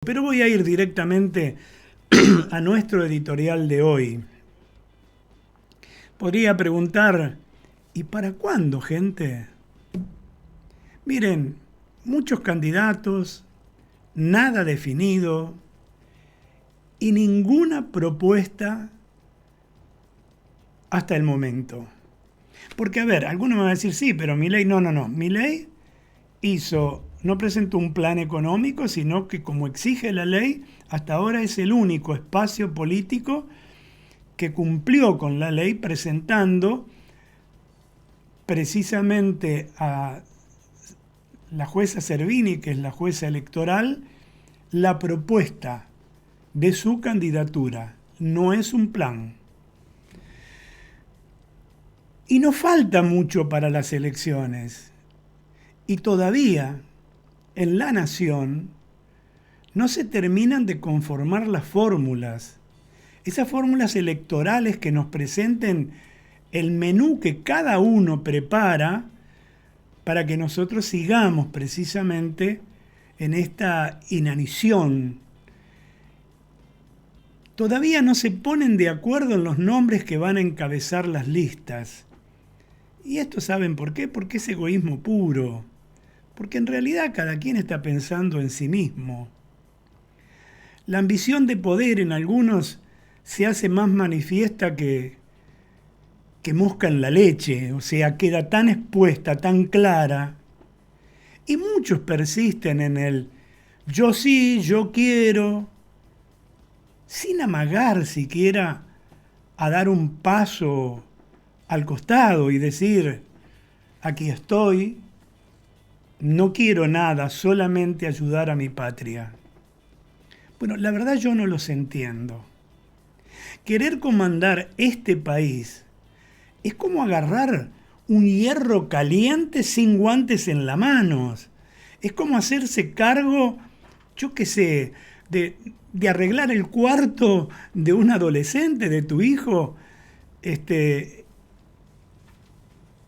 Pero voy a ir directamente a nuestro editorial de hoy. Podría preguntar, ¿y para cuándo, gente? Miren, muchos candidatos, nada definido y ninguna propuesta hasta el momento. Porque, a ver, algunos me van a decir, sí, pero Milei, no. Milei no presentó un plan económico, sino que, como exige la ley, hasta ahora es el único espacio político que cumplió con la ley presentando precisamente a la jueza Servini, que es la jueza electoral, la propuesta de su candidatura. No es un plan. Y no falta mucho para las elecciones. Y todavía en la nación no se terminan de conformar las fórmulas. Esas fórmulas electorales que nos presenten el menú que cada uno prepara para que nosotros sigamos precisamente en esta inanición. Todavía no se ponen de acuerdo en los nombres que van a encabezar las listas. Y esto, ¿saben por qué? Porque es egoísmo puro. Porque en realidad cada quien está pensando en sí mismo. La ambición de poder en algunos se hace más manifiesta que mosca en la leche, o sea, queda tan expuesta, tan clara. Y muchos persisten en el yo sí, yo quiero, sin amagar siquiera a dar un paso al costado y decir, aquí estoy, no quiero nada, solamente ayudar a mi patria. Bueno, la verdad yo no los entiendo. Querer comandar este país es como agarrar un hierro caliente sin guantes en las manos. Es como hacerse cargo, yo qué sé, de arreglar el cuarto de un adolescente, de tu hijo.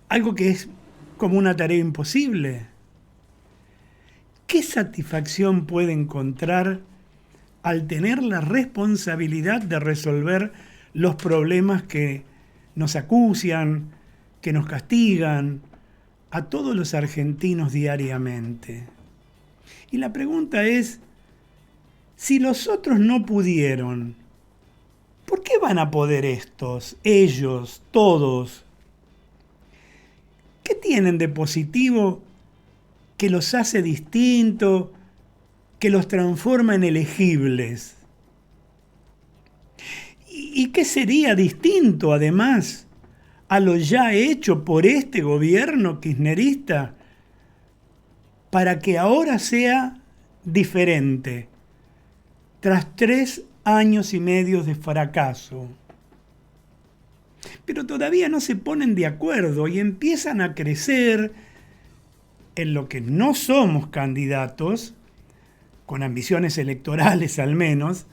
Algo que es como una tarea imposible. ¿Qué satisfacción puede encontrar al tener la responsabilidad de resolver los problemas que nos acucian, que nos castigan a todos los argentinos diariamente? Y la pregunta es, si los otros no pudieron, ¿por qué van a poder estos, ellos, todos? ¿Qué tienen de positivo que los hace distintos, que los transforma en elegibles? ¿Y qué sería distinto, además, a lo ya hecho por este gobierno kirchnerista para que ahora sea diferente, tras 3 años y medio de fracaso? Pero todavía no se ponen de acuerdo y empiezan a crecer en lo que no somos candidatos, con ambiciones electorales al menos,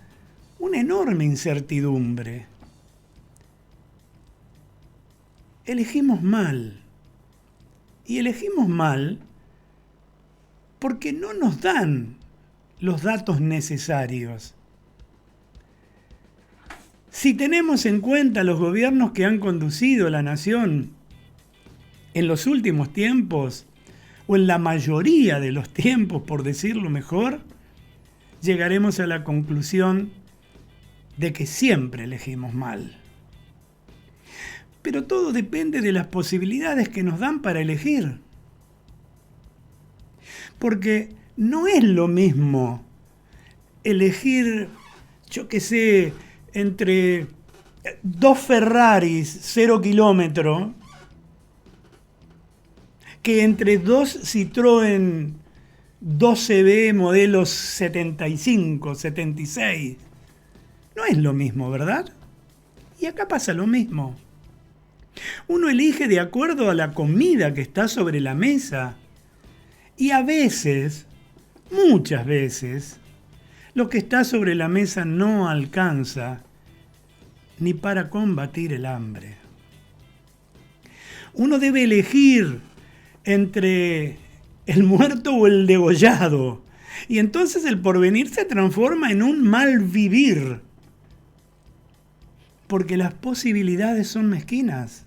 una enorme incertidumbre. Elegimos mal. Y elegimos mal porque no nos dan los datos necesarios. Si tenemos en cuenta los gobiernos que han conducido la nación en los últimos tiempos, o en la mayoría de los tiempos, por decirlo mejor, llegaremos a la conclusión de que siempre elegimos mal. Pero todo depende de las posibilidades que nos dan para elegir. Porque no es lo mismo elegir, yo qué sé, entre 2 Ferraris 0 kilómetro, que entre 2 Citroën 2CV modelos 75, 76. No es lo mismo, ¿verdad? Y acá pasa lo mismo. Uno elige de acuerdo a la comida que está sobre la mesa. Y a veces, muchas veces, lo que está sobre la mesa no alcanza ni para combatir el hambre. Uno debe elegir entre el muerto o el degollado, Y entonces el porvenir se transforma en un mal vivir, porque las posibilidades son mezquinas,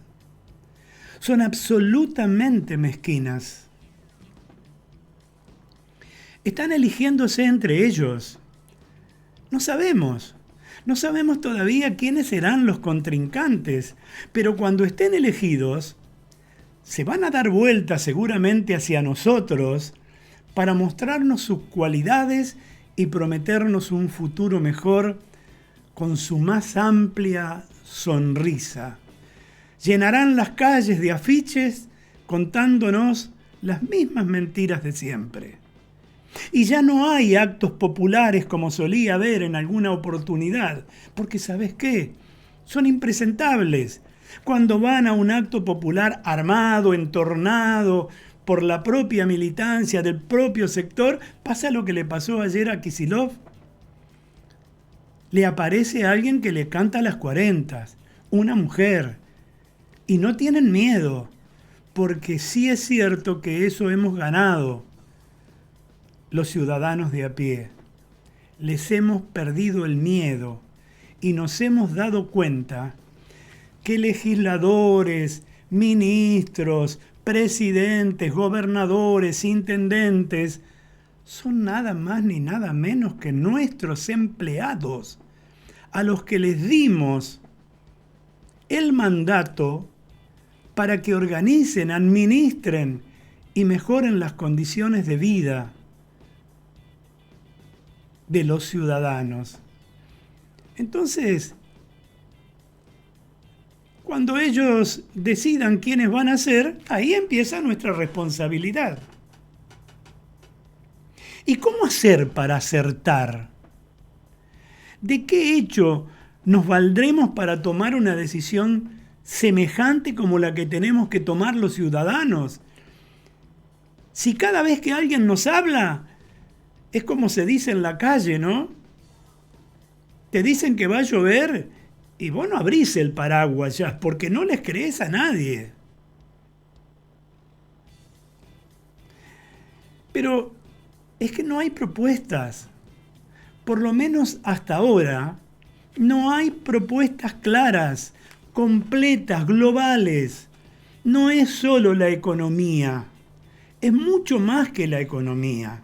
son absolutamente mezquinas. Están eligiéndose entre ellos. No sabemos todavía quiénes serán los contrincantes, pero cuando estén elegidos, se van a dar vuelta seguramente hacia nosotros para mostrarnos sus cualidades y prometernos un futuro mejor con su más amplia sonrisa. Llenarán las calles de afiches contándonos las mismas mentiras de siempre. Y ya no hay actos populares como solía haber en alguna oportunidad, porque ¿sabes qué? Son impresentables. Cuando van a un acto popular armado, entornado por la propia militancia del propio sector, pasa lo que le pasó ayer a Kicillof. Le aparece alguien que le canta las 40, una mujer, y no tienen miedo, porque sí es cierto que eso hemos ganado los ciudadanos de a pie. Les hemos perdido el miedo y nos hemos dado cuenta que legisladores, ministros, presidentes, gobernadores, intendentes, son nada más ni nada menos que nuestros empleados, a los que les dimos el mandato para que organicen, administren y mejoren las condiciones de vida de los ciudadanos. Entonces, cuando ellos decidan quiénes van a ser, ahí empieza nuestra responsabilidad. ¿Y cómo hacer para acertar? ¿De qué hecho nos valdremos para tomar una decisión semejante como la que tenemos que tomar los ciudadanos? Si cada vez que alguien nos habla, es como se dice en la calle, ¿no? Te dicen que va a llover y vos no abrís el paraguas ya, porque no les crees a nadie. Pero es que no hay propuestas. Por lo menos hasta ahora, no hay propuestas claras, completas, globales. No es solo la economía, es mucho más que la economía.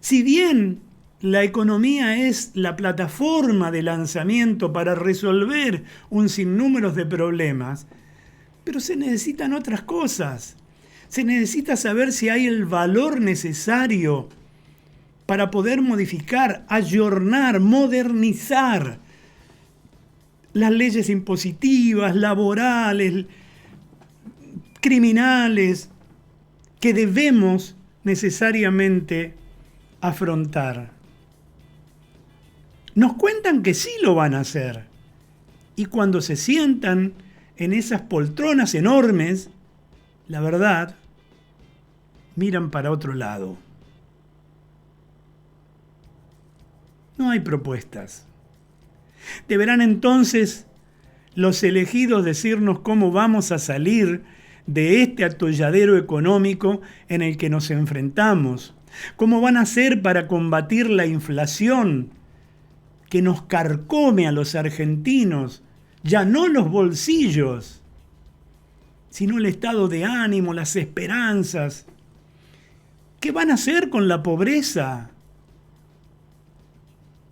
Si bien la economía es la plataforma de lanzamiento para resolver un sinnúmero de problemas, pero se necesitan otras cosas. Se necesita saber si hay el valor necesario para poder modificar, ayornar, modernizar las leyes impositivas, laborales, criminales, que debemos necesariamente afrontar. Nos cuentan que sí lo van a hacer. Y cuando se sientan en esas poltronas enormes, la verdad, miran para otro lado. No hay propuestas. Deberán entonces los elegidos decirnos cómo vamos a salir de este atolladero económico en el que nos enfrentamos. ¿Cómo van a hacer para combatir la inflación que nos carcome a los argentinos? Ya no los bolsillos, sino el estado de ánimo, las esperanzas. ¿Qué van a hacer con la pobreza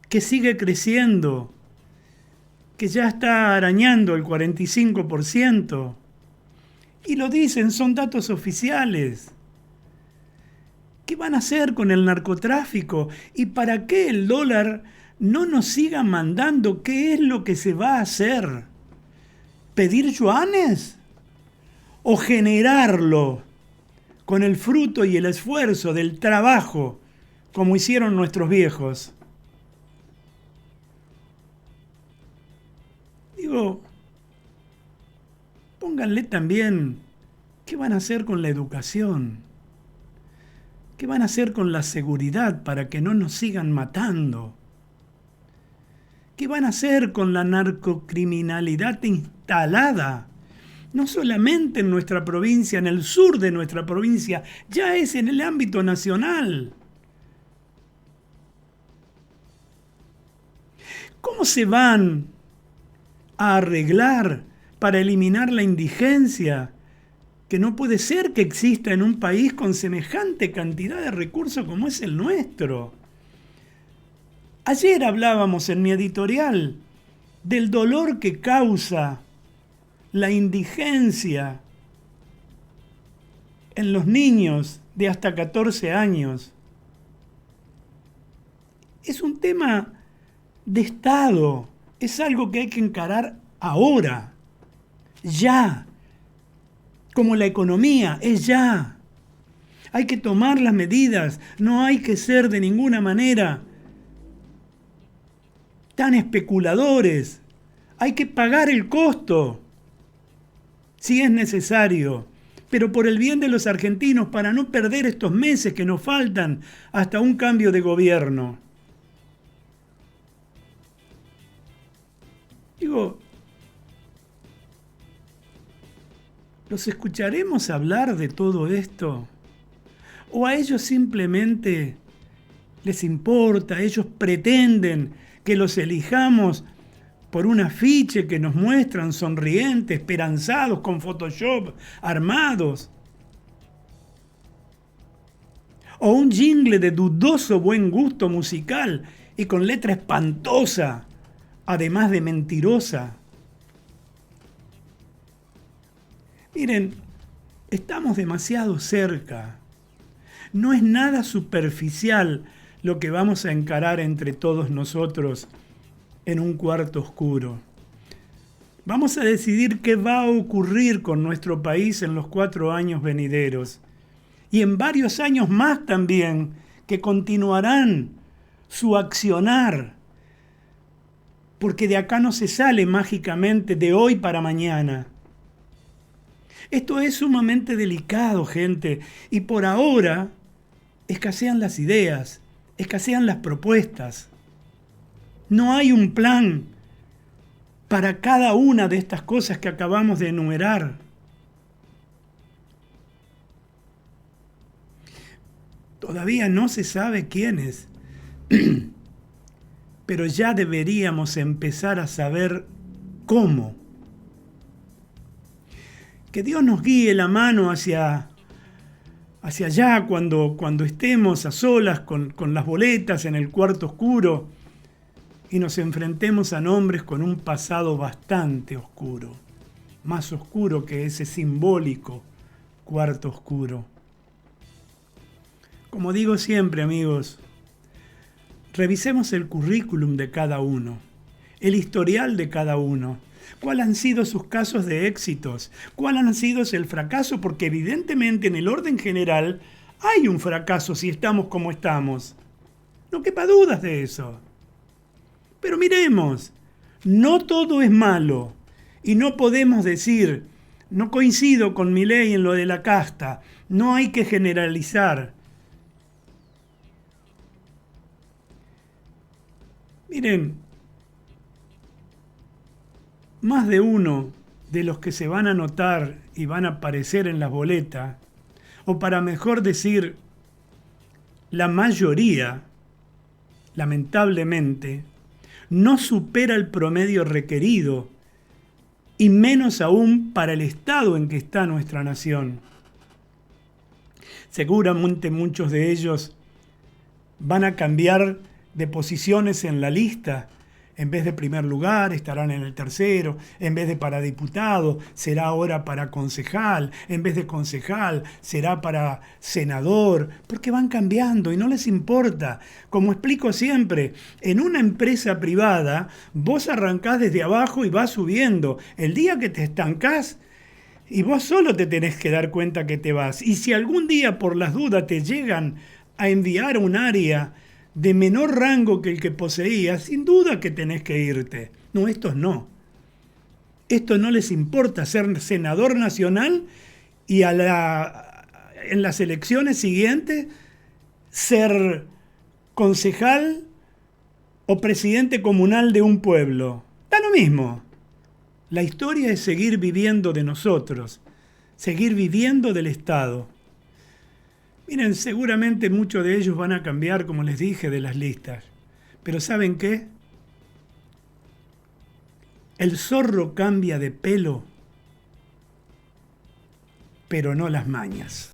que sigue creciendo, que ya está arañando el 45%? Y lo dicen, son datos oficiales. ¿Qué van a hacer con el narcotráfico? ¿Y para qué el dólar no nos siga mandando? ¿Qué es lo que se va a hacer? ¿Pedir yuanes? ¿O generarlo con el fruto y el esfuerzo del trabajo, como hicieron nuestros viejos? Digo, pónganle también, ¿qué van a hacer con la educación? ¿Qué van a hacer con la seguridad para que no nos sigan matando? ¿Qué van a hacer con la narcocriminalidad instalada no solamente en nuestra provincia, en el sur de nuestra provincia, ya es en el ámbito nacional. ¿Cómo se van a arreglar para eliminar la indigencia? Que no puede ser que exista en un país con semejante cantidad de recursos como es el nuestro. Ayer hablábamos en mi editorial del dolor que causa la indigencia en los niños de hasta 14 años. Es un tema de Estado, es algo que hay que encarar ahora, ya, como la economía, es ya. Hay que tomar las medidas, no hay que ser de ninguna manera tan especuladores. Hay que pagar el costo, si es necesario, pero por el bien de los argentinos, para no perder estos meses que nos faltan hasta un cambio de gobierno. Digo, ¿los escucharemos hablar de todo esto? ¿O a ellos simplemente les importa, ellos pretenden que los elijamos por un afiche que nos muestran sonrientes, esperanzados, con Photoshop armados? ¿O un jingle de dudoso buen gusto musical y con letra espantosa, además de mentirosa? Miren, estamos demasiado cerca. No es nada superficial lo que vamos a encarar entre todos nosotros en un cuarto oscuro. Vamos a decidir qué va a ocurrir con nuestro país en los 4 años venideros y en varios años más también, que continuarán su accionar, porque de acá no se sale mágicamente de hoy para mañana. Esto es sumamente delicado, gente, y por ahora escasean las ideas, escasean las propuestas. No hay un plan para cada una de estas cosas que acabamos de enumerar. Todavía no se sabe quiénes, pero ya deberíamos empezar a saber cómo. Que Dios nos guíe la mano hacia allá cuando estemos a solas con las boletas en el cuarto oscuro y nos enfrentemos a nombres con un pasado bastante oscuro, más oscuro que ese simbólico cuarto oscuro. Como digo siempre, amigos, revisemos el currículum de cada uno, el historial de cada uno. ¿Cuáles han sido sus casos de éxitos? ¿Cuál han sido el fracaso? Porque evidentemente en el orden general hay un fracaso si estamos como estamos. No quepa dudas de eso. Pero miremos, no todo es malo y no podemos decir, no coincido con Milei en lo de la casta, no hay que generalizar. Miren, más de uno de los que se van a anotar y van a aparecer en las boletas, o para mejor decir, la mayoría, lamentablemente, no supera el promedio requerido, y menos aún para el estado en que está nuestra nación. Seguramente muchos de ellos van a cambiar de posiciones en la lista. En vez de primer lugar, estarán en el tercero. En vez de para diputado, será ahora para concejal. En vez de concejal, será para senador. Porque van cambiando y no les importa. Como explico siempre, en una empresa privada, vos arrancás desde abajo y vas subiendo. El día que te estancás, y vos solo te tenés que dar cuenta que te vas. Y si algún día por las dudas te llegan a enviar a un área de menor rango que el que poseías, sin duda que tenés que irte. No, estos no. Estos no les importa ser senador nacional y en las elecciones siguientes ser concejal o presidente comunal de un pueblo. Da lo mismo. La historia es seguir viviendo de nosotros, seguir viviendo del Estado. Miren, seguramente muchos de ellos van a cambiar, como les dije, de las listas. Pero ¿saben qué? El zorro cambia de pelo, pero no las mañas.